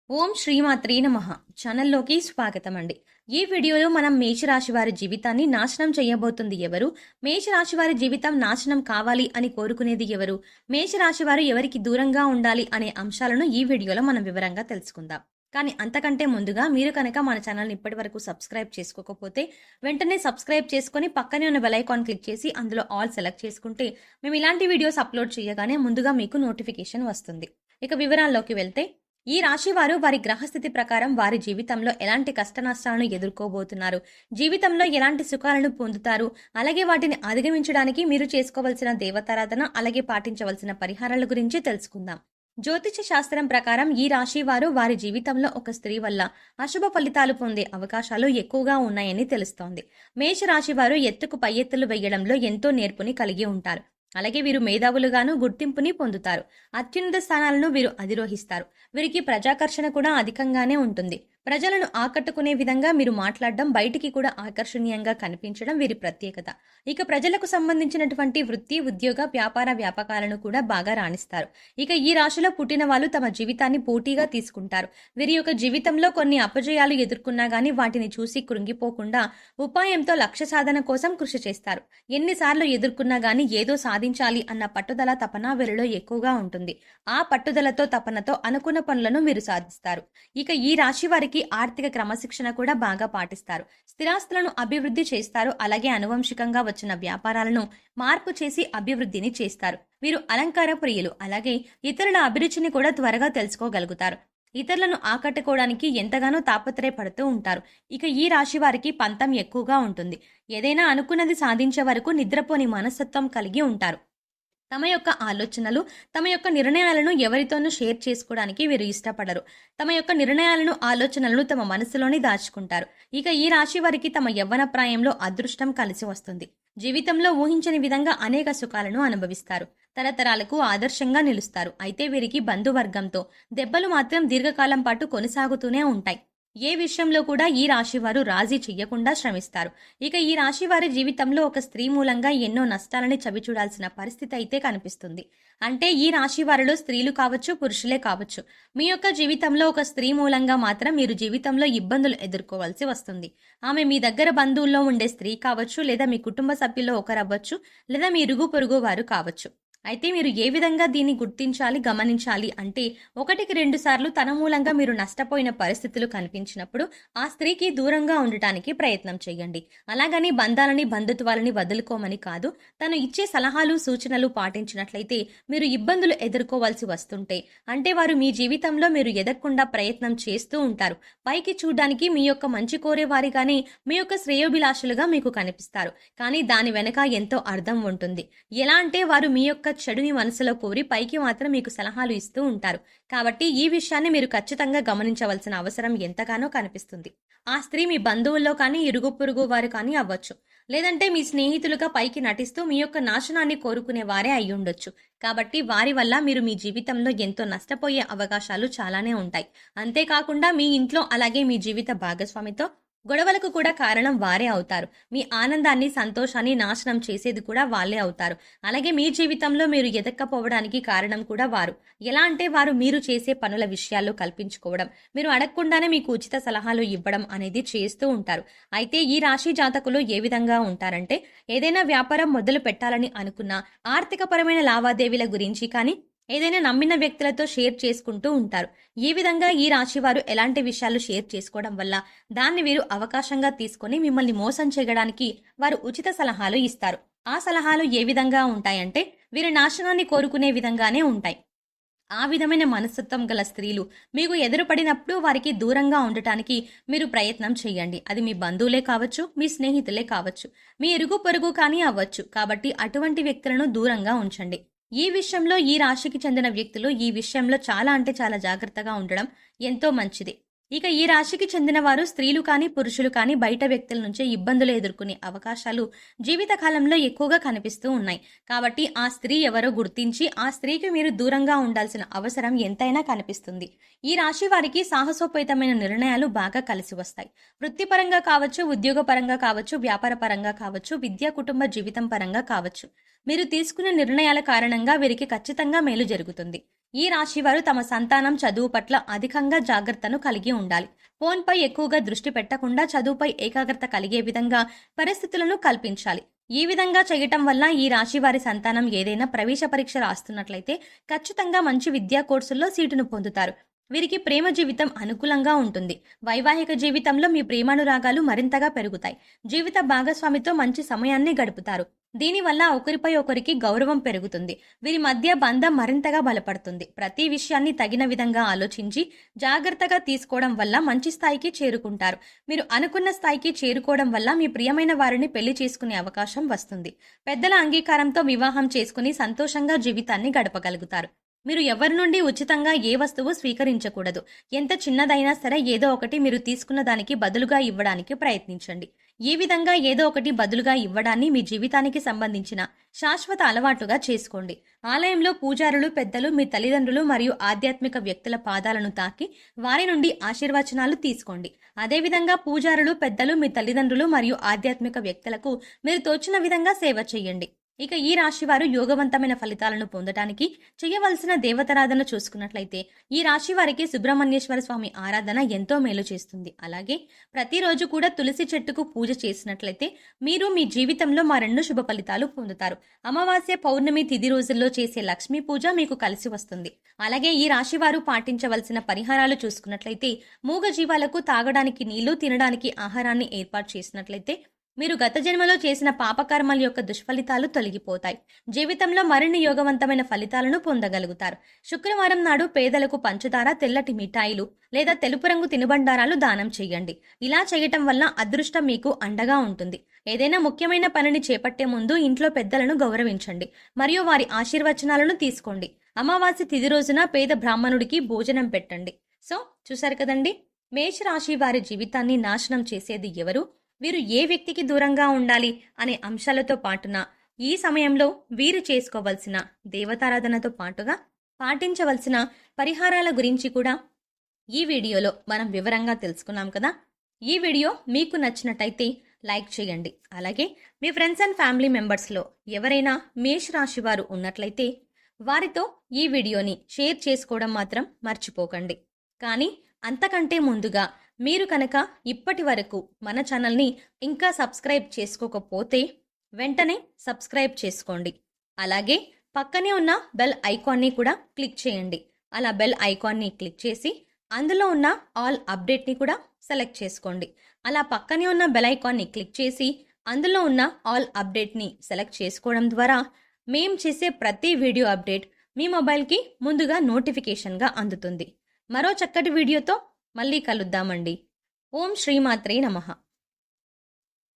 ఓం శ్రీమాత్రే నమః. ఛానల్లోకి స్వాగతం అండి. ఈ వీడియోలో మనం మేషరాశి వారి జీవితాన్ని నాశనం చేయబోతుంది ఎవరు? మేషరాశి వారి జీవితం నాశనం కావాలి అని కోరుకునేది ఎవరు? మేషరాశి వారు ఎవరికి దూరంగా ఉండాలి అనే అంశాలను ఈ వీడియోలో మనం వివరంగా తెలుసుకుందాం. కానీ అంతకంటే ముందుగా మీరు కనుక మన ఛానల్ని ఇప్పటి వరకు సబ్స్క్రైబ్ చేసుకోకపోతే వెంటనే సబ్స్క్రైబ్ చేసుకుని పక్కనే ఉన్న బెల్ ఐకాన్ క్లిక్ చేసి అందులో ఆల్ సెలెక్ట్ చేసుకుంటే మేము ఇలాంటి వీడియోస్ అప్లోడ్ చేయగానే ముందుగా మీకు నోటిఫికేషన్ వస్తుంది. ఇక వివరాల్లోకి వెళ్తే ఈ రాశి వారు వారి గ్రహస్థితి ప్రకారం వారి జీవితంలో ఎలాంటి కష్టనష్టాలను ఎదుర్కోబోతున్నారు, జీవితంలో ఎలాంటి సుఖాలను పొందుతారు, అలాగే వాటిని అధిగమించడానికి మీరు చేసుకోవలసిన దేవతారాధన అలాగే పాటించవలసిన పరిహారాల గురించి తెలుసుకుందాం. జ్యోతిష శాస్త్రం ప్రకారం ఈ రాశి వారు వారి జీవితంలో ఒక స్త్రీ వల్ల అశుభ ఫలితాలు పొందే అవకాశాలు ఎక్కువగా ఉన్నాయని తెలుస్తోంది. మేషరాశి వారు ఎత్తుకు పై ఎత్తులు వేయడంలో ఎంతో నేర్పుని కలిగి ఉంటారు. అలాగే వీరు మేధావులుగాను గుర్తింపుని పొందుతారు. అత్యున్నత స్థానాలను వీరు అధిరోహిస్తారు. వీరికి ప్రజాకర్షణ కూడా అధికంగానే ఉంటుంది. ప్రజలను ఆకట్టుకునే విధంగా మీరు మాట్లాడడం, బయటికి కూడా ఆకర్షణీయంగా కనిపించడం వీరి ప్రత్యేకత. ఇక ప్రజలకు సంబంధించినటువంటి వృత్తి, ఉద్యోగ, వ్యాపారాలను కూడా బాగా రాణిస్తారు. ఇక ఈ రాశిలో పుట్టిన వాళ్ళు తమ జీవితాన్ని పోటీగా తీసుకుంటారు. వీరి యొక్క జీవితంలో కొన్ని అపజయాలు ఎదుర్కొన్నా గానీ వాటిని చూసి కృంగిపోకుండా ఉపాయంతో లక్ష్య సాధన కోసం కృషి చేస్తారు. ఎన్నిసార్లు ఎదుర్కొన్నా గానీ ఏదో సాధించాలి అన్న పట్టుదల, తపన వీరిలో ఎక్కువగా ఉంటుంది. ఆ పట్టుదలతో, తపనతో అనుకున్న పనులను మీరు సాధిస్తారు. ఇక ఈ రాశి వారికి ఆర్థిక క్రమశిక్షణ కూడా బాగా పాటిస్తారు. స్థిరాస్తులను అభివృద్ధి చేస్తారు. అలాగే అనువంశికంగా వచ్చిన వ్యాపారాలను మార్పు చేసి అభివృద్ధిని చేస్తారు. వీరు అలంకార ప్రియులు. అలాగే ఇతరుల అభిరుచిని కూడా త్వరగా తెలుసుకోగలుగుతారు. ఇతరులను ఆకట్టుకోవడానికి ఎంతగానో తాపత్రయపడుతూ ఉంటారు. ఇక ఈ రాశి వారికి పంతం ఎక్కువగా ఉంటుంది. ఏదైనా అనుకున్నది సాధించే వరకు నిద్రపోని మనస్తత్వం కలిగి ఉంటారు. తమ యొక్క ఆలోచనలు, తమ యొక్క నిర్ణయాలను ఎవరితోనూ షేర్ చేసుకోవడానికి వీరు ఇష్టపడరు. తమ యొక్క నిర్ణయాలను, ఆలోచనలను తమ మనసులోనే దాచుకుంటారు. ఇక ఈ రాశి వారికి తమ యవ్వన ప్రాయంలో అదృష్టం కలిసి వస్తుంది. జీవితంలో ఊహించని విధంగా అనేక సుఖాలను అనుభవిస్తారు. తరతరాలకు ఆదర్శంగా నిలుస్తారు. అయితే వీరికి బంధువర్గంతో దెబ్బలు మాత్రం దీర్ఘకాలం పాటు కొనసాగుతూనే ఉంటాయి. ఏ విషయంలో కూడా ఈ రాశివారు రాజీ చెయ్యకుండా శ్రమిస్తారు. ఇక ఈ రాశివారి జీవితంలో ఒక స్త్రీ మూలంగా ఎన్నో నష్టాలని చవిచూడాల్సిన పరిస్థితి అయితే కనిపిస్తుంది. అంటే ఈ రాశి వారిలో స్త్రీలు కావచ్చు, పురుషులే కావచ్చు, మీ యొక్క జీవితంలో ఒక స్త్రీ మూలంగా మాత్రం మీరు జీవితంలో ఇబ్బందులు ఎదుర్కోవాల్సి వస్తుంది. ఆమె మీ దగ్గర బంధువుల్లో ఉండే స్త్రీ కావచ్చు, లేదా మీ కుటుంబ సభ్యుల్లో ఒకరవ్వచ్చు, లేదా మీ ఇరుగు పొరుగు వారు కావచ్చు. అయితే మీరు ఏ విధంగా దీన్ని గుర్తించాలి, గమనించాలి అంటే, 1-2 సార్లు తన మూలంగా మీరు నష్టపోయిన పరిస్థితులు కనిపించినప్పుడు ఆ స్త్రీకి దూరంగా ఉండటానికి ప్రయత్నం చేయండి. అలాగని బంధాలని, బంధుత్వాలని వదులుకోమని కాదు. తను ఇచ్చే సలహాలు, సూచనలు పాటించినట్లయితే మీరు ఇబ్బందులు ఎదుర్కోవాల్సి వస్తుంటే, అంటే వారు మీ జీవితంలో మీరు ఎదగకుండా ప్రయత్నం చేస్తూ ఉంటారు. పైకి చూడ్డానికి మీ యొక్క మంచి కోరేవారిగానే, మీ యొక్క శ్రేయోభిలాషులుగా మీకు కనిపిస్తారు. కానీ దాని వెనక ఎంతో అర్థం ఉంటుంది. ఎలా అంటే వారు మీ యొక్క చెడుని మనసులో కోరి పైకి మాత్రం మీకు సలహాలు ఇస్తూ ఉంటారు. కాబట్టి ఈ విషయాన్ని మీరు ఖచ్చితంగా గమనించవలసిన అవసరం ఎంతగానో కనిపిస్తుంది. ఆ స్త్రీ మీ బంధువుల్లో కానీ, ఇరుగు పొరుగు వారు కానీ అవ్వచ్చు. లేదంటే మీ స్నేహితులుగా పైకి నటిస్తూ మీ యొక్క నాశనాన్ని కోరుకునే వారే అయ్యుండొచ్చు. కాబట్టి వారి వల్ల మీరు మీ జీవితంలో ఎంతో నష్టపోయే అవకాశాలు చాలానే ఉంటాయి. అంతేకాకుండా మీ ఇంట్లో అలాగే మీ జీవిత భాగస్వామితో గొడవలకు కూడా కారణం వారే అవుతారు. మీ ఆనందాన్ని, సంతోషాన్ని నాశనం చేసేది కూడా వాళ్ళే అవుతారు. అలాగే మీ జీవితంలో మీరు ఎదక్కపోవడానికి కారణం కూడా వారు. ఎలా అంటే వారు మీరు చేసే పనుల విషయాల్లో కల్పించుకోవడం, మీరు అడగకుండానే మీకు ఉచిత సలహాలు ఇవ్వడం అనేది చేస్తూ ఉంటారు. అయితే ఈ రాశి జాతకులు ఏ విధంగా ఉంటారంటే, ఏదైనా వ్యాపారం మొదలు పెట్టాలని అనుకున్నా, ఆర్థికపరమైన లావాదేవీల గురించి కానీ, ఏదైనా నమ్మిన వ్యక్తులతో షేర్ చేసుకుంటూ ఉంటారు. ఈ విధంగా ఈ రాశి వారు ఎలాంటి విషయాలు షేర్ చేసుకోవడం వల్ల దాన్ని వీరు అవకాశంగా తీసుకొని మిమ్మల్ని మోసం చేయడానికి వారు ఉచిత సలహాలు ఇస్తారు. ఆ సలహాలు ఏ విధంగా ఉంటాయంటే, వీరి నాశనాన్ని కోరుకునే విధంగానే ఉంటాయి. ఆ విధమైన మనస్తత్వం గల స్త్రీలు మీకు ఎదురుపడినప్పుడు వారికి దూరంగా ఉండటానికి మీరు ప్రయత్నం చేయండి. అది మీ బంధువులే కావచ్చు, మీ స్నేహితులే కావచ్చు, మీ ఇరుగు పొరుగు కానీ అవ్వచ్చు. కాబట్టి అటువంటి వ్యక్తులను దూరంగా ఉంచండి. ఈ విషయంలో ఈ రాశికి చెందిన వ్యక్తులు ఈ విషయంలో చాలా అంటే చాలా జాగ్రత్తగా ఉండడం ఎంతో మంచిది. ఇక ఈ రాశికి చెందిన వారు స్త్రీలు కానీ, పురుషులు కానీ బయట వ్యక్తుల నుంచే ఇబ్బందులు ఎదుర్కొనే అవకాశాలు జీవితకాలంలో ఎక్కువగా కనిపిస్తూ ఉన్నాయి. కాబట్టి ఆ స్త్రీ ఎవరో గుర్తించి ఆ స్త్రీకి మీరు దూరంగా ఉండాల్సిన అవసరం ఎంతైనా కనిపిస్తుంది. ఈ రాశి వారికి సాహసోపేతమైన నిర్ణయాలు బాగా కలిసి వస్తాయి. వృత్తిపరంగా కావచ్చు, ఉద్యోగపరంగా కావచ్చు, వ్యాపార పరంగా కావచ్చు, విద్యా కుటుంబ జీవితం పరంగా కావచ్చు. మీరు తీసుకునే నిర్ణయాల కారణంగా వీరికి ఖచ్చితంగా మేలు జరుగుతుంది. ఈ రాశివారు తమ సంతానం చదువు పట్ల అధికంగా జాగ్రత్తను కలిగి ఉండాలి. ఫోన్పై ఎక్కువగా దృష్టి పెట్టకుండా చదువుపై ఏకాగ్రత కలిగే విధంగా పరిస్థితులను కల్పించాలి. ఈ విధంగా చేయటం వల్ల ఈ రాశి వారి సంతానం ఏదైనా ప్రవేశ పరీక్ష రాస్తున్నట్లయితే ఖచ్చితంగా మంచి విద్యా కోర్సుల్లో సీటును పొందుతారు. వీరికి ప్రేమ జీవితం అనుకూలంగా ఉంటుంది. వైవాహిక జీవితంలో మీ ప్రేమానురాగాలు మరింతగా పెరుగుతాయి. జీవిత భాగస్వామితో మంచి సమయాన్ని గడుపుతారు. దీనివల్ల ఒకరిపై ఒకరికి గౌరవం పెరుగుతుంది. వీరి మధ్య బంధం మరింతగా బలపడుతుంది. ప్రతి విషయాన్ని తగిన విధంగా ఆలోచించి జాగ్రత్తగా తీసుకోవడం వల్ల మంచి స్థాయికి చేరుకుంటారు. మీరు అనుకున్న స్థాయికి చేరుకోవడం వల్ల మీ ప్రియమైన వారిని పెళ్లి చేసుకునే అవకాశం వస్తుంది. పెద్దల అంగీకారంతో వివాహం చేసుకుని సంతోషంగా జీవితాన్ని గడపగలుగుతారు. మీరు ఎవరి నుండి ఉచితంగా ఏ వస్తువు స్వీకరించకూడదు. ఎంత చిన్నదైనా సరే ఏదో ఒకటి మీరు తీసుకున్న దానికి బదులుగా ఇవ్వడానికి ప్రయత్నించండి. ఈ విధంగా ఏదో ఒకటి బదులుగా ఇవ్వడాన్ని మీ జీవితానికి సంబంధించిన శాశ్వత అలవాటుగా చేసుకోండి. ఆలయంలో పూజారులు పెద్దలు మీ తల్లిదండ్రులు మరియు ఆధ్యాత్మిక వ్యక్తుల పాదాలను తాకి వారి నుండి ఆశీర్వచనాలు తీసుకోండి. అదేవిధంగా పూజారులు పెద్దలు మీ తల్లిదండ్రులు మరియు ఆధ్యాత్మిక వ్యక్తులకు మీరు తోచిన విధంగా సేవ చేయండి. ఇక ఈ రాశి వారు యోగవంతమైన ఫలితాలను పొందడానికి చేయవలసిన దేవతారాధన చూసుకున్నట్లయితే ఈ రాశి వారికి సుబ్రహ్మణ్యేశ్వర స్వామి ఆరాధన ఎంతో మేలు చేస్తుంది. అలాగే ప్రతిరోజు కూడా తులసి చెట్టుకు పూజ చేసినట్లయితే మీరు మీ జీవితంలో మరెన్నో శుభ ఫలితాలు పొందుతారు. అమావాస్య పౌర్ణమి తిథి రోజుల్లో చేసే లక్ష్మీ పూజ మీకు కలిసి వస్తుంది. అలాగే ఈ రాశి వారు పాటించవలసిన పరిహారాలు చూసుకున్నట్లయితే మూగ జీవాలకు తాగడానికి నీళ్లు, తినడానికి ఆహారాన్ని ఏర్పాటు చేసినట్లయితే మీరు గత జన్మలో చేసిన పాపకర్మల యొక్క దుష్ఫలితాలు తొలగిపోతాయి. జీవితంలో మరిన్ని యోగవంతమైన ఫలితాలను పొందగలుగుతారు. శుక్రవారం నాడు పేదలకు పంచదార, తెల్లటి మిఠాయిలు లేదా తెలుపు రంగు తినుబండారాలు దానం చేయండి. ఇలా చేయటం వల్ల అదృష్టం మీకు అండగా ఉంటుంది. ఏదైనా ముఖ్యమైన పనిని చేపట్టే ముందు ఇంట్లో పెద్దలను గౌరవించండి మరియు వారి ఆశీర్వచనాలను తీసుకోండి. అమావాస్య తిథి రోజున పేద బ్రాహ్మణుడికి భోజనం పెట్టండి. సో చూశారు కదండి, మేషరాశి వారి జీవితాన్ని నాశనం చేసేది ఎవరు, వీరు ఏ వ్యక్తికి దూరంగా ఉండాలి అనే అంశాలతో పాటున ఈ సమయంలో వీరు చేసుకోవలసిన దేవతారాధనతో పాటుగా పాటించవలసిన పరిహారాల గురించి కూడా ఈ వీడియోలో మనం వివరంగా తెలుసుకున్నాం కదా. ఈ వీడియో మీకు నచ్చినట్టయితే లైక్ చేయండి. అలాగే మీ ఫ్రెండ్స్ అండ్ ఫ్యామిలీ మెంబర్స్లో ఎవరైనా మేష రాశి వారు ఉన్నట్లయితే వారితో ఈ వీడియోని షేర్ చేసుకోవడం మాత్రం మర్చిపోకండి. కానీ అంతకంటే ముందుగా మీరు కనుక ఇప్పటి వరకు మన ఛానల్ని ఇంకా సబ్స్క్రైబ్ చేసుకోకపోతే వెంటనే సబ్స్క్రైబ్ చేసుకోండి. అలాగే పక్కనే ఉన్న బెల్ ఐకాన్ని కూడా క్లిక్ చేయండి. అలా బెల్ ఐకాన్ని క్లిక్ చేసి అందులో ఉన్న ఆల్ అప్డేట్ని కూడా సెలెక్ట్ చేసుకోండి. అలా పక్కనే ఉన్న బెల్ ఐకాన్ని క్లిక్ చేసి అందులో ఉన్న ఆల్ అప్డేట్ని సెలెక్ట్ చేసుకోవడం ద్వారా మేం చేసే ప్రతి వీడియో అప్డేట్ మీ మొబైల్కి ముందుగా నోటిఫికేషన్గా అందుతుంది. మరో చక్కటి వీడియోతో మళ్ళీ కలుద్దామండి. ఓం శ్రీమాత్రే నమః.